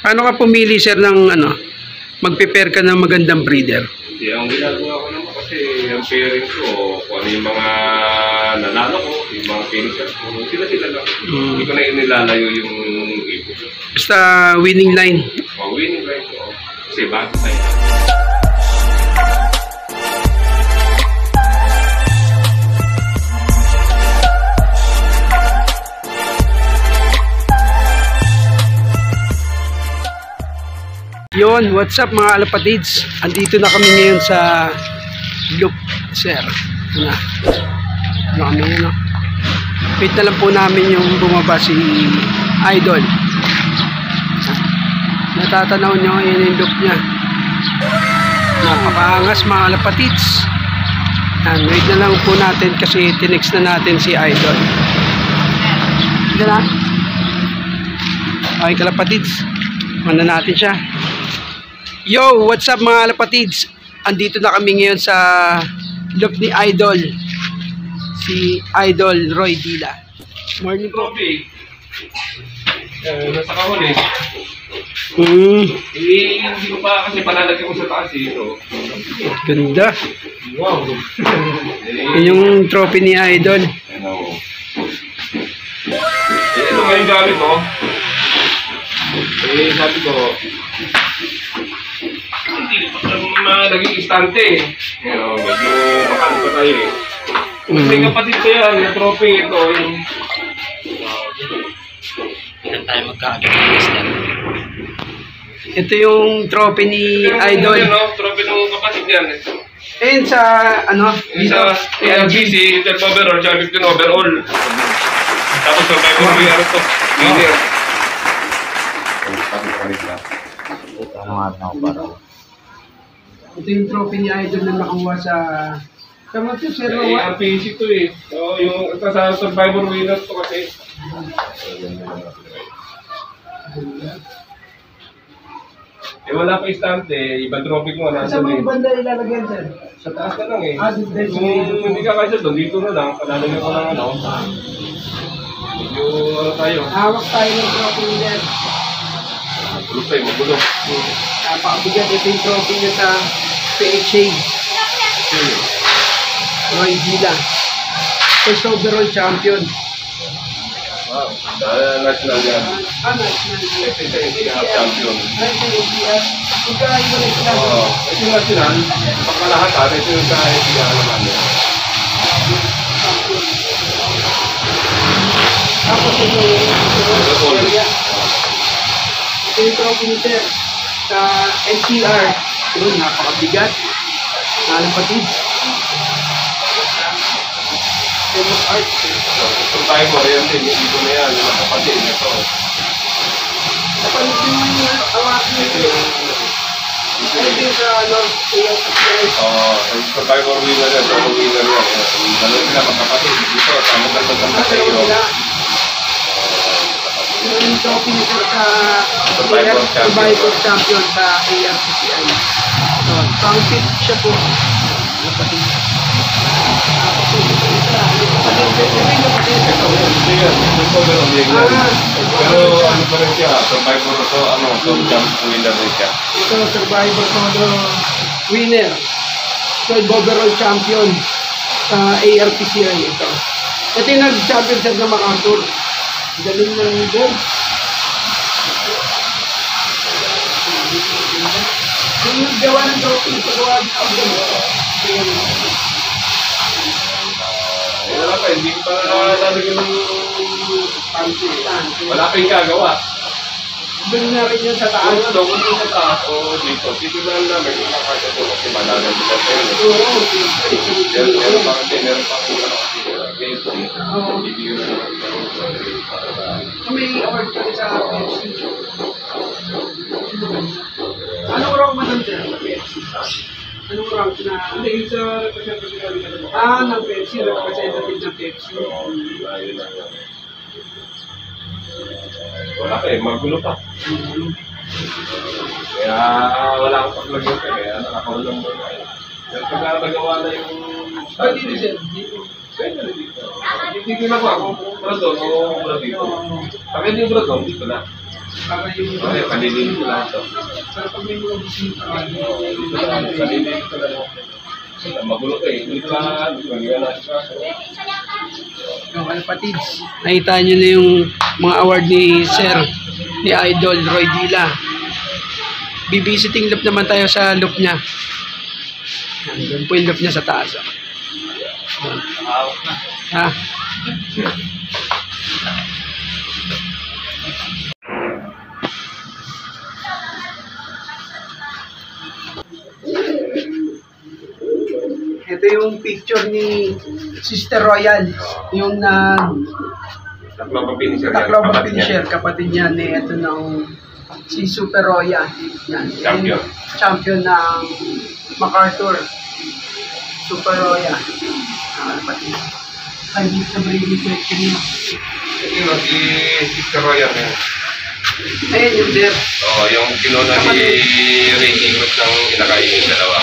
Paano ka pumili, sir, ng ano, magpe-pair ka ng magandang breeder? Hindi, ang ginagawa ko naman kasi ang pairing ko, kung ano yung mga nanalo ko, yung mga finishers ko, sila lang. Hindi ko na inilalayo yung ipo. Basta winning line. O, winning line ko. Kasi bago tayo. Yun, what's up mga alapatids? Andito na kami ngayon sa loop, sir. Ito na. Ano kami yun, no? Wait na lang po namin yung bumaba si Idol. Natatanaw nyo yun yung loop niya. Napakaangas mga alapatids. Wait na lang po natin kasi tinext na natin si Idol. Ito na. Okay kalapatids. Muna natin siya. Yo, what's up mga alapatids? Andito na kami ngayon sa loop ni Idol. Si Idol Roy Dila. Morning po. Nasa kahon eh. Hindi ko pa kasi palalagyan ko sa taas eh. So. Ganda. Wow. Yun yung trophy ni Idol. Ano. Ito nga yung gamit ko. Sabi ko, hindi pa naging istante eh. Medyo makano pa tayo eh. Kasi kapatid ko yan, yung trophy ito. Ilan tayo magkaagad ng mister? Ito yung trophy ni Idol. Trophy ng kapatid yan. And sa ano? Sa LGC, 12 overall, 15 overall. Tapos survivor VR to. Winner. Ito yung trophy ni Idol na nakuha sa tama to, sir. Ang PC to eh. So, yung sa survivor winner to kasi. Wala pa istante, ibang trophy ko na nasa Sa mga banda ilalagyan, sir? sa taas na lang eh. Dito. Kung hindi ka kasi doon, dito na lang. Palalagyan ko lang ano. Medyo tayo. Hawak tayo ng trophy niya. Magulo tayo, magulo. Napakabigat ito yung trophy niya sa PHA. Roy Dila. First overall champion. Wow. Dahil national yan. National. Champion. NCR. Ikaw yung national. Oo. Ito yung national. Pagkalahatan, ito yung sa NCR naman. Tapos ito yung area. Ito yung trophy ni sir sa NCR. Yun, napakabigat. Nalapatid. Famous art. Survivor yan din. Dito na yan. Yung kapatid. Ito. Napanood yung awakin nito. Ito yung sa Survivor winner yan. Solo winner yan. Dalawa sila magkapatid. Dito. Sama ka sa iyo. yung trophy ni sir sa Survivor Champion sa ARPCI. So, pang-fit siya po. Napatid. Pero ano pa rin siya, survivor to, winner rin siya. Ito, survivor solo winner. 12 overall champion sa ARPCI ito. Ito yung nag-champion sa MacArthur. Galing na ng gold. Yung naggawa ng trophy, pagawa ng gold. Wala pa, hindi ko pa lalagyan ng wala pa yung gagawa. Doon na rin yun sa taas. Doon sa taas o dito. Dito na namin yung nakakita ko kasi malagan dito sa yun. Oo. Meron pa kasi, meron pa kung ano kasi. May award ka sa PFC. Anong rank mo doon sir? Anong rank na? Hindi, sa representative Ng PFC. Representative ng PFC. Wala pa eh, magulo pa. Kaya wala akong paglagyan ka, kaya nakakawalan mo na eh. Pero pag nagawa na yung... Dito sir? Dito. Pwede na dito. Hindi ko na ako, Bradon o Bradito. Pag hindi yung Bradon, dito na. Para yung... Okay, palilin ko lang ito. Para pag may mga bisita. Palilin ko lang. Magulo ka eh. Hindi ka Yung kalapatids. Nakita nyo na yung mga award ni Sir, ni Idol Roy Dila. Bibisiting loop naman tayo sa loop niya. Doon po yung loop niya sa taas. Ha? Ito yung picture ni Sister Royal. Yung Tacloban finisher, kapatid niya ni ito ng si Super Royal. Yan. Champion. Champion ng MacArthur. Super Royal. Kapatid. Ay, dito sa Brady Section niya. Ito si Sister Royal yan. Ayun yung there. Oo, yung kinuna ni Reggie Cruz ng inakain yung dalawa.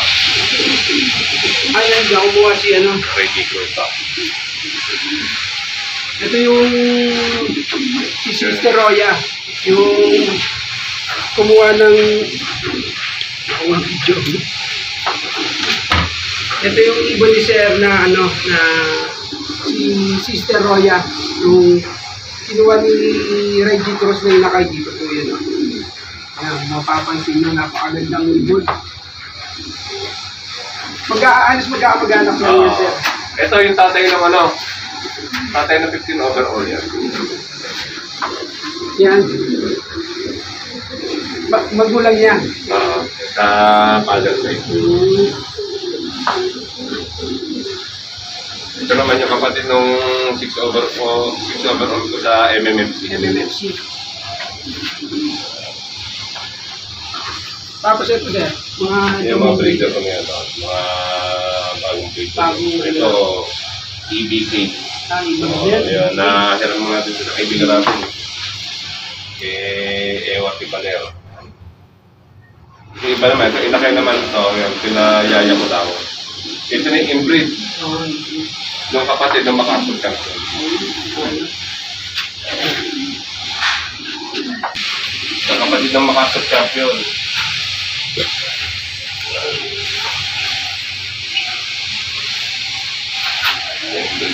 Ayun, diyan kumuha si Reggie Cruz pa. Ito yung si Sister Roya. Yung kumuha ng video. Ito yung ibon ni Sir na na si Sister Roya. Yung kinuha ni Reggie Cruz na inakay dito po yun. Ayan, mapapansin nyo, napakagandang ibon. Magkakapag-anak na yun, Sir. Ito yung tatay ng tatay ng 15 overall yan. Yan. Magulang niya. Sa father side. Ito naman yung kapatid nung 6 overall ko sa MMFC. Tapos ito, Sir. Yung mga breeder ko ngayon. Mga bagong breeder. Ito, EBK. Yan, nahiram mga natin sa kaibigan natin. Ewa Tibalero. Yung iba naman, ito inakay naman ito. Sila Yaya ko daw. Ito na yung inbreed. Yung kapatid ng MacArthur Champion. Yung kapatid ng MacArthur Champion.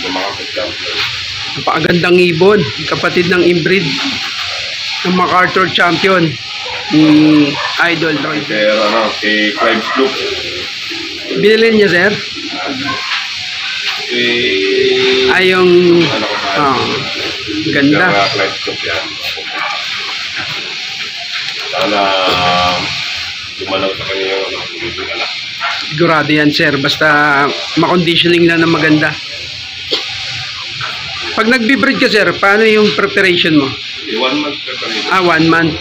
Yung MacArthur Champion. Napakagandang ibon. Kapatid ng inbreed ng MacArthur Champion ni Idol Roy. Pero si Clive Sloop. Binilin niya, Sir? Ay, yung... ganda. Clive Sloop yan. Sana gumalaw sa kanya yung anak. Sigurado yan, Sir. Basta makonditioning lang na maganda. Pag nagbe-breed ka, Sir, paano yung preparation mo? 1 month preparation. 1 month.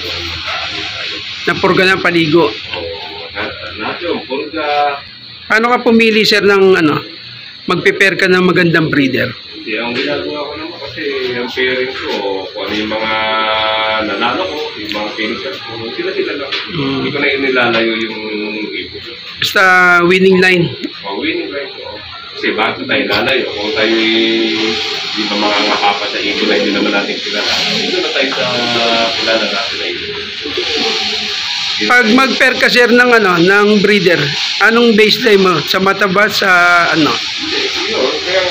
Napurga na paligo. Lahat yung purga. Paano ka pumili, Sir, ng magpe-pair ka ng magandang breeder? Hindi, ang ginagawa ko naman kasi ang pairing ko, kung ano yung mga nanalo ko, yung mga finishers ko, sila lang. Hindi ko na inilalayo yung ibon. Basta winning line. Winning line ko. Kasi bakit tayo lalayo? Kung tayo di ba mga ngakapa sa ibon na hindi naman natin kilala, dito na tayo sa kilala natin na ibon. Pag mag-pair ka, Sir, ng breeder, anong baseline mo? Sa mata ba? Sa Yun, kaya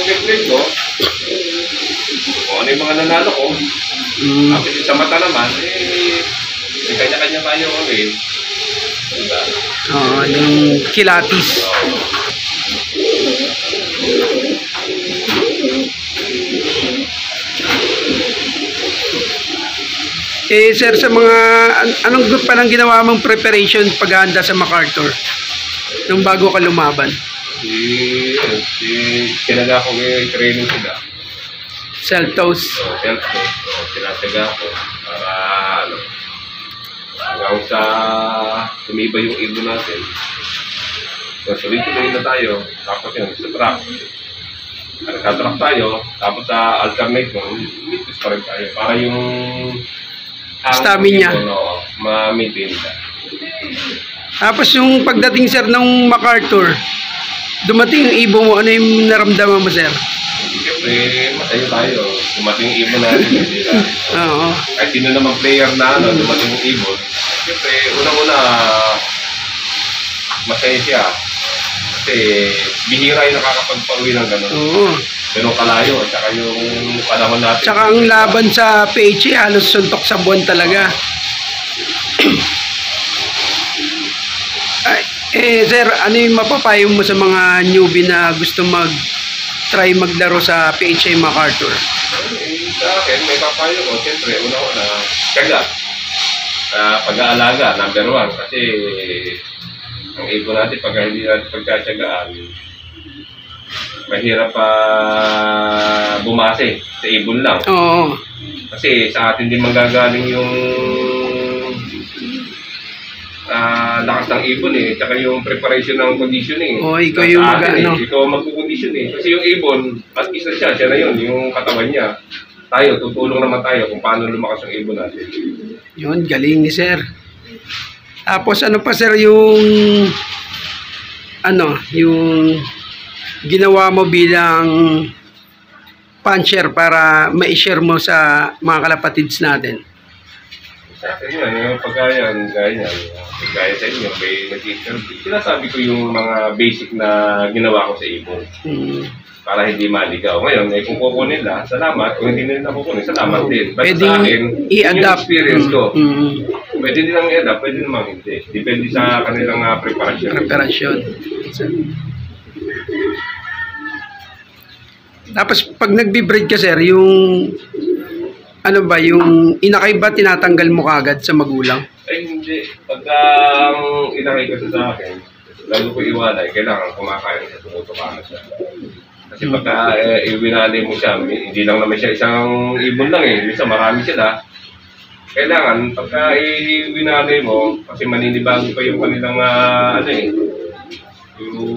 next ko, kung ano yung mga nanalo ko, tapos sa mata naman, may kanya-kanya tayo ulit. Diba? Yung kilatis. Sir, sa mga anong group pa lang ginawa mong preparation paghahanda sa MacArthur nung bago ka lumaban? Kinaga ko yung training sila. Self-toast. Self-toast. Tinataga ko para hanggang sa tumiba yung ibon natin. So, tuloy-tuloy na tayo. Tapos yun, sa track. Nagka-track tayo. Tapos sa alternate mo, mitis pa rin tayo. Para yung stamina. Ma-maintain ka. Tapos yung pagdating, Sir, ng MacArthur, dumating yung ibon mo, ano yung naramdaman mo, Sir? siyempre, masaya tayo. Dumating yung ibon natin. Hindi na. Oo. Kahit sino naman player na dumating yung ibon. Siyempre, unang-una, masaya siya. Kasi bihira yung nakakapagpauwi ng gano'n. Oo. Ganun kalayo. At saka yung panahon natin. Tsaka ang laban sa PHA, halos suntok sa buwan talaga. Ay, sir, ano yung mapapayo mo sa mga newbie na gusto try maglaro sa PHA MacArthur? Sa akin, may papayo ko. Siyempre, una-una, tiyaga. Pag-aalaga, number 1. Kasi ang ibon natin, pag hindi natin pagkatyagaan, mahirap pa bumase sa ibon lang. Oo. Kasi sa atin din manggagaling yung lakas ng ibon eh, tsaka yung preparation ng conditioning. Oo, ikaw yung Ikaw magkukondisyon eh. Kasi yung ibon, at isa siya na yun, yung katawan niya. Tayo, tutulong naman tayo kung paano lumakas yung ibon natin. Yun, galing ni sir. Tapos ano pa sir yung ginawa mo bilang puncher para ma-share mo sa mga kalapatids natin? Sa akin yan, yung pagkayan, gaya sa inyo, may nag-interview. Sinasabi ko yung mga basic na ginawa ko sa ibon. Para hindi maligaw. Ngayon, kung kukunin nila, salamat. Kung hindi nila kukunin, salamat din. But Pwede sa akin, i-adapt. yung experience ko. Pwede nilang i-adapt, pwede naman hindi. Depende sa kanilang preparasyon. Tapos, pag nagbe-breed ka, sir, yung yung inakay ba tinatanggal mo kagad sa magulang? Ay, hindi. Pagka inakay ka sa akin, lalo ko iwalay, kailangan kumakain sa tumutukan siya. Kasi pagka iwinali mo siya, hindi lang naman siya isang ibon lang eh. Minsan marami sila. Kailangan, pagka iwinali mo, kasi maninibago pa yung kanilang, yung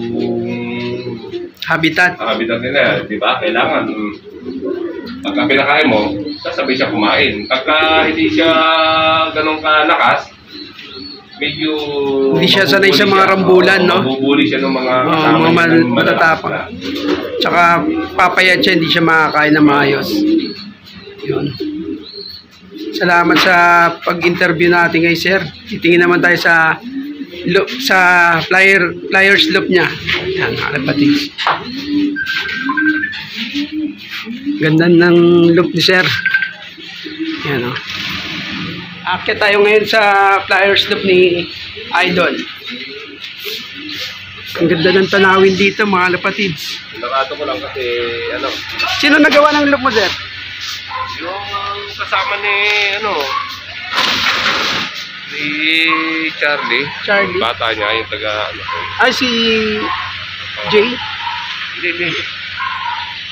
Habitat nila, di ba? Kailangan, pagka pinakain mo, sasabay siya kumain. Pagka hindi siya ganun kalakas, medyo hindi siya sanay sa mga rambulan, no? Mabubuli siya ng mga matatapang. Tsaka papayat siya, hindi siya makakain na maayos. Yun. Salamat sa pag-interview natin kay sir. Titingin naman tayo sa flyers loop niya. Yan, kalapatids. Ganda ng loop ni sir. Yan, o. Akit tayo ngayon sa flyers loop ni Idol. Ang ganda ng tanawin dito, mga kalapatids. Nakato ko lang kasi, Sino nagawa ng loop mo, sir? yung kasama ni, ni Charlie. Bata niya, yung taga, Ay, si Jay? Hindi.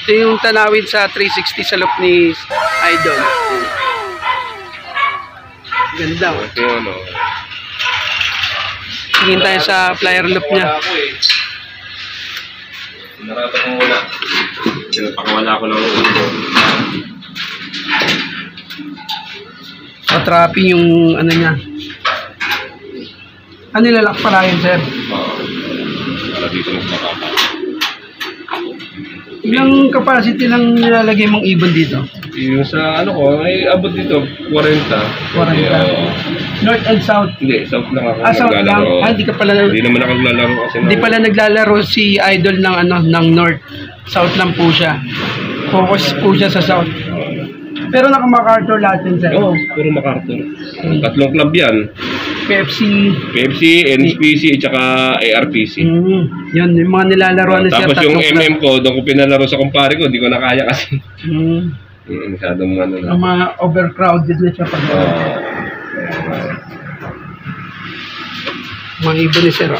Ito yung tanawin sa 360 sa loop ni Idol. Ganda, o. Ito yung Tingin tayo sa flyer loop niya. Narata ko muna. Pakawala ko lang ulo. Patrapping yung niya. Nilalak pala yun, sir. Para dito mas makaka. Ilang capacity lang nilalagay mong ibon dito? Yung sa ay abot dito, 40. 40. North and South? Hindi, South lang ako South lang? Hindi ka pala... Hindi naman ako naglalaro kasi. Hindi pala naglalaro si Idol ng North. South lang po siya. Focus po siya sa South. Pero naka-MacArthur lahat yun, sir? Oo, puro MacArthur. Tatlong club yan. PFC, NSPC, at saka ARPC. Yun, yung mga nilalaroan na siya. Tapos yung MM ko, doon ko pinalaro sa kumpare ko, hindi ko nakaya kasi. Masyadong Ang mga overcrowded na siya pag mga ibon ni sir.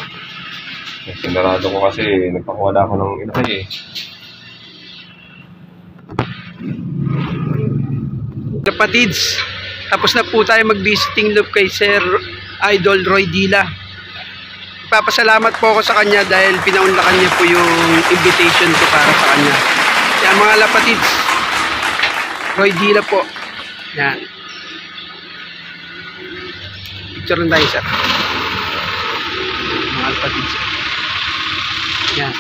Sinarado ko kasi, nagpakuwala ko ng inakay eh. Kapatids, tapos na po tayo mag-visiting loop kay Sir Idol Roy Dila. Papasalamat po ako sa kanya dahil pinaunlakan niya po yung invitation ko para sa kanya. Kaya mga lapatids, Roy Dila po. Yan. Picture lang tayo, sir. Mga lapatids. Yan.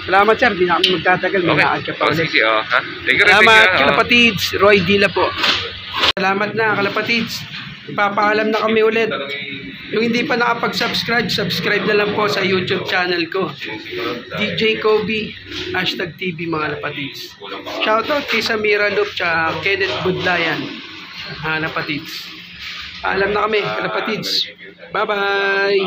Salamat sir, di na kami magtatagal. Mag-aad ka pa ulit. Sige, ha? Thank you rin, Salamat, thank you, kalapatids. Roy Dila po. Salamat na, kalapatids. Ipapaalam na kami ulit. Yung hindi pa nakapag-subscribe, subscribe na lang po sa YouTube channel ko. DJ Kobe, #TV mga kalapatids. Shoutout kay Samira Loop, tsaka Kenneth Budlayan. Kalapatids. Paalam na kami, kalapatids. Bye-bye!